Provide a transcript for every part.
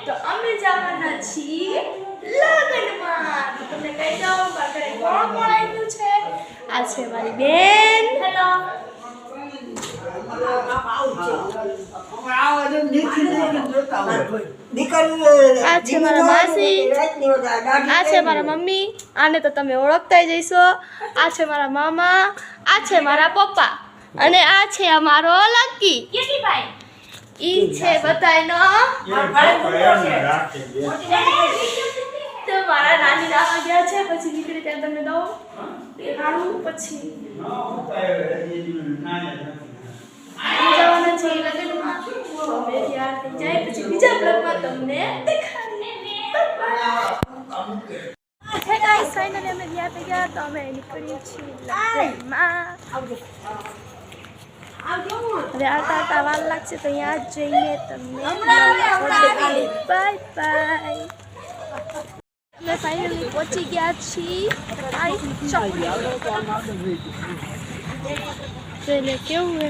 તો અમે જવાના છીએ લગ્નમાં. તો તમને કહી દઉં ઘરે કોણ કોણ આવ્યું છે. આ છે મારી બેન. હેલો. આ છે મારા માસી. આ છે મારા મમ્મી. આને તો તમે ઓળખતા જ હશો. આ છે મારા મામા. આ છે મારા પપ્પા. અને આ છે અમારો લકી. ઈ છે બધાયનો તો મારા નાની રાવા ગયા છે. પછી નીકળી ત્યાં તમને દઉં દેખાડું. પછી જવાના છે લગ્નમાં. અમે તૈયાર થઈ જાય પછી બીજા બ્લોગમાં તમને દેખાડીએ. હે ગાઈસ, ફાઇનલી અમે તૈયાર થઈ ગયા. તો અમે નીકળીએ છીએ લગ્નમાં. હવે આવતા વાર લાગશે તો અહીંયા જ જઈને તમને બાય બાય. અમે ફાઇનલી પહોંચી ગયા છીએ. જોઈને કેવું હે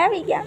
આવી ગયા.